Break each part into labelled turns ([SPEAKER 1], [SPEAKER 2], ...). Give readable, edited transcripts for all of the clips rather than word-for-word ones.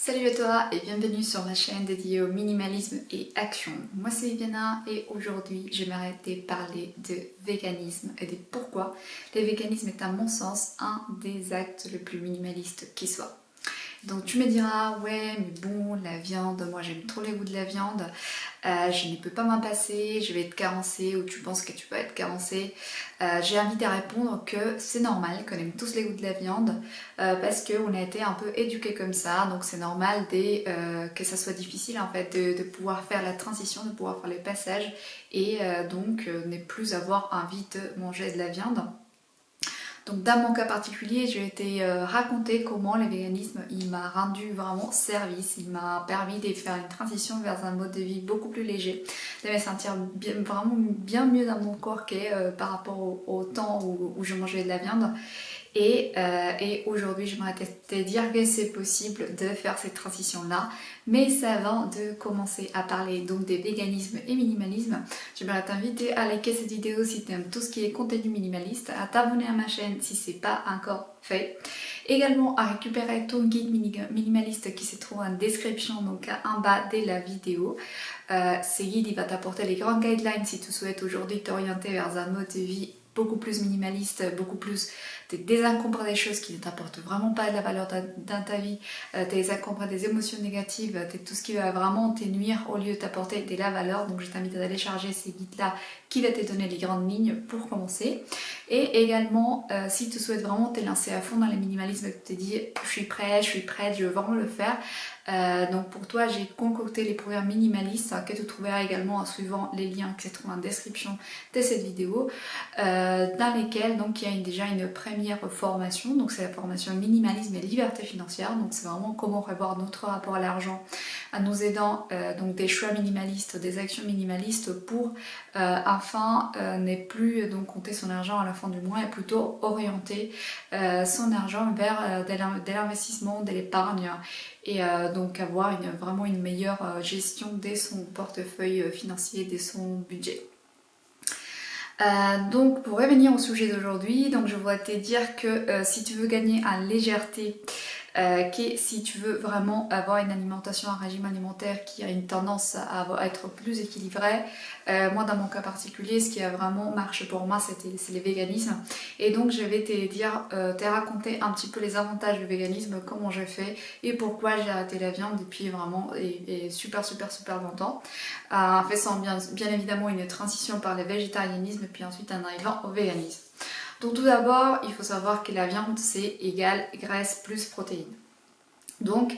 [SPEAKER 1] Salut à toi et bienvenue sur ma chaîne dédiée au minimalisme et action. Moi c'est Viviana et aujourd'hui j'aimerais te parler de véganisme et de pourquoi le véganisme est à mon sens un des actes les plus minimalistes qui soit. Donc tu me diras, ouais mais bon la viande, moi j'aime trop les goûts de la viande, je ne peux pas m'en passer, je vais être carencée ou tu penses que tu peux être carencée. J'ai envie de répondre que c'est normal qu'on aime tous les goûts de la viande parce qu'on a été un peu éduqués comme ça, donc c'est normal que ça soit difficile en fait de pouvoir faire la transition, de pouvoir faire le passage et donc ne plus avoir envie de manger de la viande. Donc dans mon cas particulier, j'ai été raconter comment le véganisme il m'a rendu vraiment service, il m'a permis de faire une transition vers un mode de vie beaucoup plus léger, de me sentir vraiment bien mieux dans mon corps que par rapport au temps où je mangeais de la viande. Et aujourd'hui, j'aimerais te dire que c'est possible de faire cette transition-là. Mais c'est avant de commencer à parler donc des véganismes et minimalisme, j'aimerais t'inviter à liker cette vidéo si tu aimes tout ce qui est contenu minimaliste, à t'abonner à ma chaîne si ce n'est pas encore fait. Également à récupérer ton guide minimaliste qui se trouve en description, donc en bas de la vidéo. Ce guide il va t'apporter les grandes guidelines si tu souhaites aujourd'hui t'orienter vers un mode de vie beaucoup plus minimaliste, beaucoup plus te désencombrer des choses qui ne t'apportent vraiment pas de la valeur dans ta vie, te désencombrer des émotions négatives, tout ce qui va vraiment te nuire au lieu de t'apporter de la valeur. Donc je t'invite à aller charger ces guides-là qui va te donner les grandes lignes pour commencer. Et également, si tu souhaites vraiment te lancer à fond dans le minimalisme et que tu te dis je suis prête, je veux vraiment le faire, donc pour toi j'ai concocté les programmes minimalistes que tu trouveras également en suivant les liens qui se trouvent en description de cette vidéo, dans lesquels donc il y a déjà une première formation, donc c'est la formation minimalisme et liberté financière. Donc c'est vraiment comment revoir notre rapport à l'argent en nous aidant donc des choix minimalistes, des actions minimalistes pour afin ne plus donc compter son argent à la fin du mois et plutôt orienter son argent vers de l'investissement, de l'épargne et donc avoir vraiment une meilleure gestion de son portefeuille financier, de son budget. Donc pour revenir au sujet d'aujourd'hui, donc je voudrais te dire que si tu veux gagner en légèreté, que si tu veux vraiment avoir une alimentation, un régime alimentaire qui a une tendance à être plus équilibré, moi dans mon cas particulier, ce qui a vraiment marché pour moi, c'est le véganisme. Et donc je vais te raconter un petit peu les avantages du véganisme, comment j'ai fait et pourquoi j'ai arrêté la viande depuis vraiment et super longtemps. En faisant bien évidemment une transition par le végétarianisme puis ensuite en arrivant au véganisme. Donc tout d'abord, il faut savoir que la viande c'est égal graisse plus protéines. Donc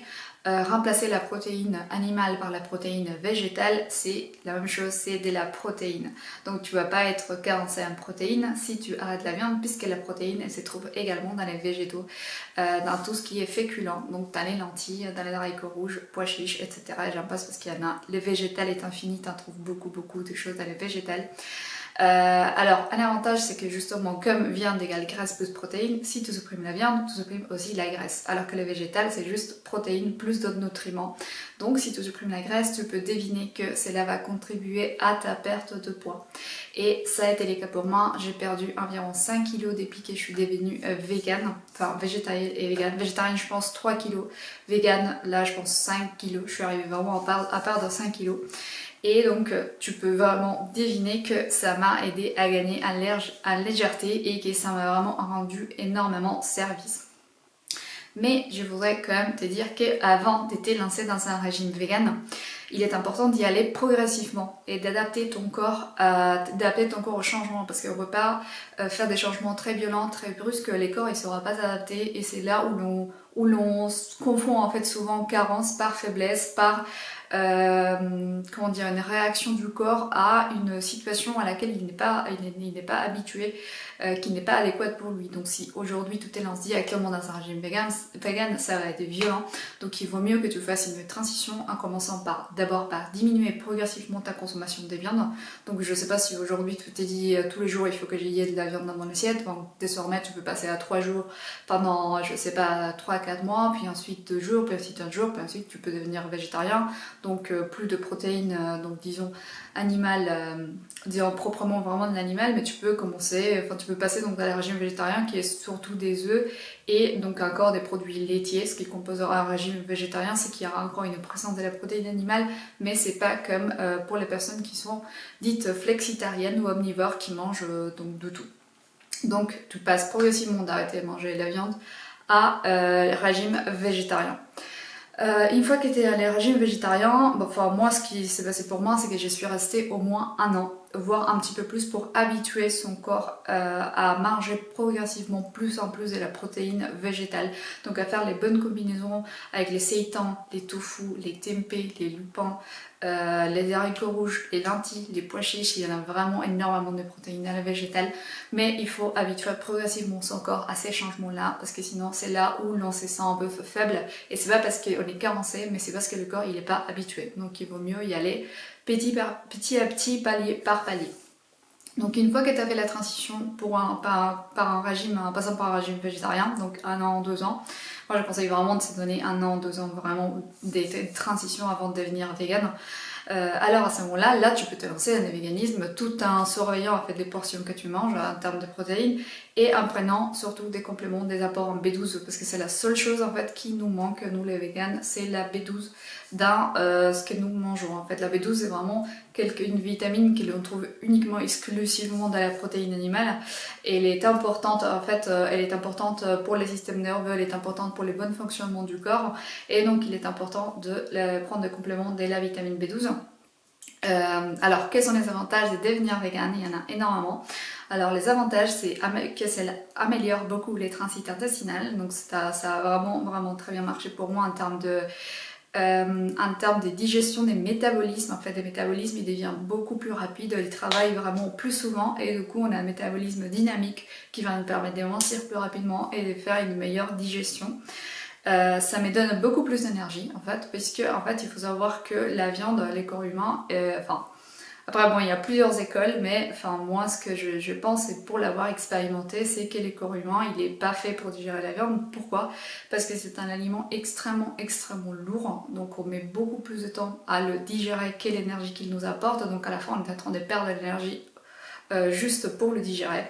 [SPEAKER 1] remplacer la protéine animale par la protéine végétale, c'est la même chose, c'est de la protéine. Donc tu ne vas pas être carencé en protéines si tu arrêtes la viande, puisque la protéine elle se trouve également dans les végétaux, dans tout ce qui est féculent, donc dans les lentilles, dans les haricots rouges, pois chiches, etc. Et j'en passe parce qu'il y en a, le végétal est infini, tu en trouves beaucoup de choses dans les végétales. Alors, un avantage, c'est que justement, comme viande égale graisse plus protéines, si tu supprimes la viande, tu supprimes aussi la graisse. Alors que le végétal, c'est juste protéines plus d'autres nutriments. Donc, si tu supprimes la graisse, tu peux deviner que cela va contribuer à ta perte de poids. Et ça a été le cas pour moi. J'ai perdu environ 5 kg depuis que je suis devenue végane, enfin végétarienne et végane. Végétarienne, je pense 3 kg. Végane, là, je pense 5 kg. Je suis arrivée vraiment à perdre 5 kg. Et donc tu peux vraiment deviner que ça m'a aidé à gagner en légèreté et que ça m'a vraiment rendu énormément service. Mais je voudrais quand même te dire qu'avant de te lancer dans un régime vegan, il est important d'y aller progressivement et d'adapter ton corps au changement, parce qu'on ne peut pas faire des changements très violents, très brusques, les corps ne seront pas adaptés et c'est là où l'on confond en fait souvent carence par faiblesse, par comment dire, une réaction du corps à une situation à laquelle il n'est pas habitué, qui n'est pas adéquate pour lui. Donc si aujourd'hui tu te lances directement dans un régime vegan, ça va être violent. Donc il vaut mieux que tu fasses une transition en commençant d'abord par diminuer progressivement ta consommation de viande. Donc je sais pas si aujourd'hui tu t'es dit tous les jours il faut que j'aie de la viande dans mon assiette. Bon, désormais tu peux passer à 3 jours pendant je sais pas 3-4 mois, puis ensuite 2 jours, puis ensuite 1 jour, puis ensuite tu peux devenir végétarien. Donc plus de protéines, donc disons animales, disons proprement vraiment de l'animal, mais tu peux commencer, enfin tu peux passer donc dans le régime végétarien qui est surtout des œufs et donc encore des produits laitiers. Ce qui composera un régime végétarien, c'est qu'il y aura encore une présence de la protéine animale, mais c'est pas comme pour les personnes qui sont dites flexitariennes ou omnivores qui mangent donc de tout. Donc tu passes progressivement d'arrêter de manger de la viande à régime végétarien. Une fois que tu allé régime végétarien, moi ce qui s'est passé pour moi, c'est que je suis restée au moins 1 an, voire un petit peu plus, pour habituer son corps à manger progressivement plus en plus de la protéine végétale. Donc à faire les bonnes combinaisons avec les seitans, les tofu, les tempeh, les lupins, les haricots rouges, les lentilles, les pois chiches. Il y en a vraiment énormément de protéines à la végétale, mais il faut habituer progressivement son corps à ces changements-là, parce que sinon c'est là où l'on se sent un peu faible, et c'est pas parce qu'on est carencé, mais c'est parce que le corps il n'est pas habitué. Donc il vaut mieux y aller petit à petit, palier par palier. Donc une fois que tu as fait la transition par un régime, en passant par un régime végétarien, donc 1 an, 2 ans, moi je conseille vraiment de se donner 1 an, 2 ans vraiment des transitions avant de devenir végane. Alors à ce moment-là, là tu peux te lancer dans le véganisme tout en surveillant en fait les portions que tu manges en termes de protéines et en prenant surtout des compléments, des apports en B12, parce que c'est la seule chose en fait qui nous manque, nous les véganes, c'est la B12 dans ce que nous mangeons. En fait la B12 c'est vraiment une vitamine que l'on trouve uniquement exclusivement dans la protéine animale, et elle est importante en fait, elle est importante pour les systèmes nerveux, elle est importante pour les bons fonctionnements du corps, et donc il est important de prendre des compléments de la vitamine B12. Alors quels sont les avantages de devenir végane? Il y en a énormément. Alors les avantages, c'est que ça améliore beaucoup les transits intestinaux, donc ça a vraiment très bien marché pour moi en termes de digestion, des métabolismes. En fait, les métabolismes, il devient beaucoup plus rapide, il travaille vraiment plus souvent, et du coup on a un métabolisme dynamique qui va nous permettre d'avancer plus rapidement et de faire une meilleure digestion. Ça me donne beaucoup plus d'énergie en fait, puisque en fait il faut savoir que la viande, les corps humains, après bon il y a plusieurs écoles, mais moi ce que je pense, et pour l'avoir expérimenté, c'est que les corps humains il est pas fait pour digérer la viande. Pourquoi? Parce que c'est un aliment extrêmement lourd, donc on met beaucoup plus de temps à le digérer que l'énergie qu'il nous apporte, donc à la fin on est en train de perdre de l'énergie juste pour le digérer.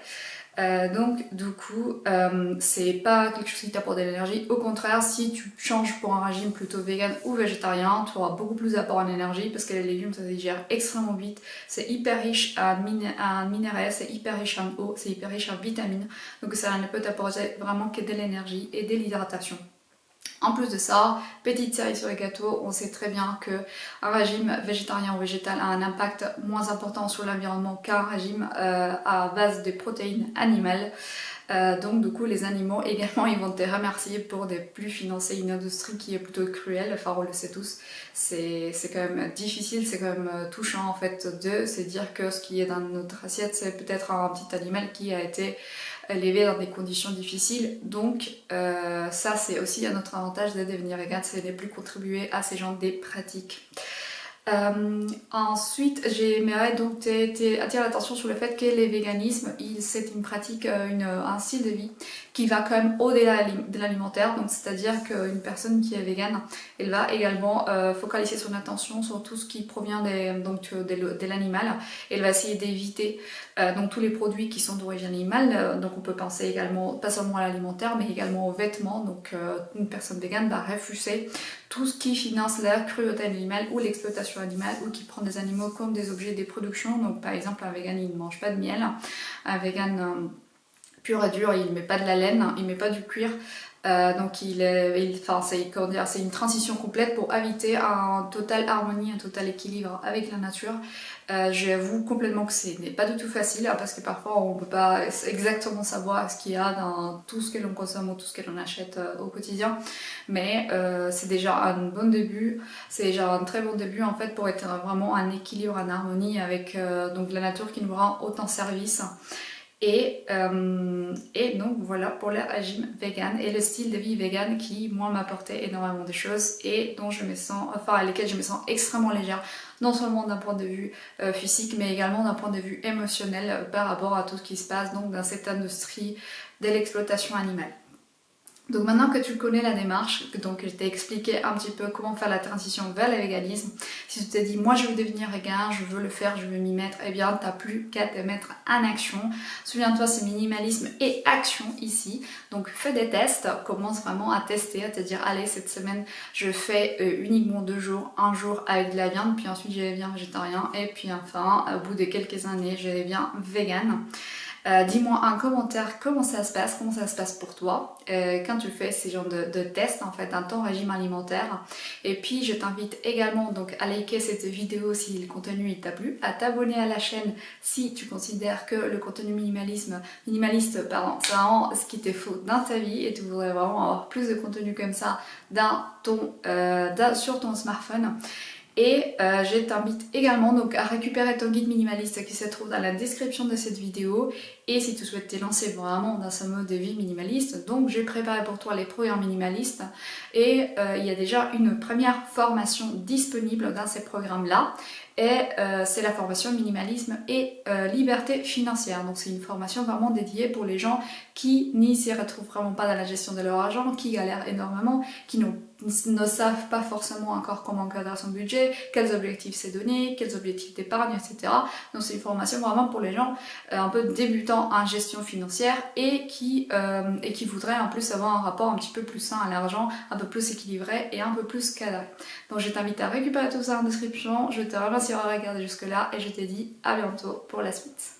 [SPEAKER 1] Donc du coup c'est pas quelque chose qui t'apporte de l'énergie. Au contraire, si tu changes pour un régime plutôt vegan ou végétarien, tu auras beaucoup plus d'apport en énergie, parce que les légumes ça se digère extrêmement vite, c'est hyper riche en minéraux, c'est hyper riche en eau, c'est hyper riche en vitamines, donc ça ne peut t'apporter vraiment que de l'énergie et de l'hydratation. En plus de ça, petite cerise sur les gâteaux, on sait très bien qu'un régime végétarien ou végétal a un impact moins important sur l'environnement qu'un régime à base de protéines animales. Donc du coup les animaux également ils vont te remercier pour ne plus financer une industrie qui est plutôt cruelle. Enfin on le sait tous, c'est quand même difficile, c'est quand même touchant en fait de se dire que ce qui est dans notre assiette c'est peut-être un petit animal qui a été élevé dans des conditions difficiles. Donc ça c'est aussi un autre avantage de devenir vegan, c'est de ne plus contribuer à ces genres de pratiques. Ensuite, j'aimerais donc attirer l'attention sur le fait que les véganismes, c'est une pratique, un style de vie qui va quand même au-delà de l'alimentaire. Donc c'est-à-dire qu'une personne qui est végane, elle va également focaliser son attention sur tout ce qui provient de l'animal. Elle va essayer d'éviter donc tous les produits qui sont d'origine animale. Donc on peut penser également, pas seulement à l'alimentaire, mais également aux vêtements. Donc une personne végane va refuser tout ce qui finance la cruauté animale ou l'exploitation animale, ou qui prend des animaux comme des objets de production. Donc par exemple un vegan il ne mange pas de miel, un vegan pur et dur il ne met pas de la laine, il ne met pas du cuir. Donc c'est une transition complète pour éviter un total harmonie, un total équilibre avec la nature. J'avoue complètement que ce n'est pas du tout facile, parce que parfois on ne peut pas exactement savoir ce qu'il y a dans tout ce que l'on consomme ou tout ce que l'on achète au quotidien, mais c'est déjà un bon début, c'est déjà un très bon début en fait pour être vraiment en équilibre, en harmonie avec donc la nature qui nous rend autant service. Et donc voilà pour le régime vegan et le style de vie vegan qui moi m'a apporté énormément de choses et dont je me sens, à lesquelles je me sens extrêmement légère, non seulement d'un point de vue physique mais également d'un point de vue émotionnel par rapport à tout ce qui se passe donc dans cette industrie de l'exploitation animale. Donc maintenant que tu connais la démarche, donc je t'ai expliqué un petit peu comment faire la transition vers le véganisme, si tu t'es dit moi je veux devenir vegan, je veux le faire, je veux m'y mettre, eh bien tu n'as plus qu'à te mettre en action. Souviens-toi, c'est minimalisme et action ici. Donc fais des tests, commence vraiment à tester, à te dire allez cette semaine je fais uniquement 2 jours, un jour avec de la viande, puis ensuite je deviens végétarien, et puis enfin au bout de quelques années je deviens vegan. Dis-moi en commentaire comment ça se passe pour toi quand tu fais ces genres de tests en fait dans ton régime alimentaire. Et puis je t'invite également donc à liker cette vidéo si le contenu t'a plu, à t'abonner à la chaîne si tu considères que le contenu minimaliste, c'est vraiment ce qui te faut dans ta vie et tu voudrais vraiment avoir plus de contenu comme ça sur ton smartphone. Et je t'invite également donc à récupérer ton guide minimaliste qui se trouve dans la description de cette vidéo. Et si tu souhaites te lancer vraiment dans ce mode de vie minimaliste, donc j'ai préparé pour toi les programmes minimalistes. Et il y a déjà une première formation disponible dans ces programmes-là. Et c'est la formation minimalisme et liberté financière. Donc c'est une formation vraiment dédiée pour les gens qui n'y s'y retrouvent vraiment pas dans la gestion de leur argent, qui galèrent énormément, qui ne savent pas forcément encore comment encadrer son budget, quels objectifs c'est donné, quels objectifs d'épargne, etc. Donc c'est une formation vraiment pour les gens un peu débutants en gestion financière et qui voudraient en plus avoir un rapport un petit peu plus sain à l'argent, un peu plus équilibré et un peu plus cadré. Donc je t'invite à récupérer tout ça en description, je te remercie d'avoir regardé jusque là et je te dis à bientôt pour la suite.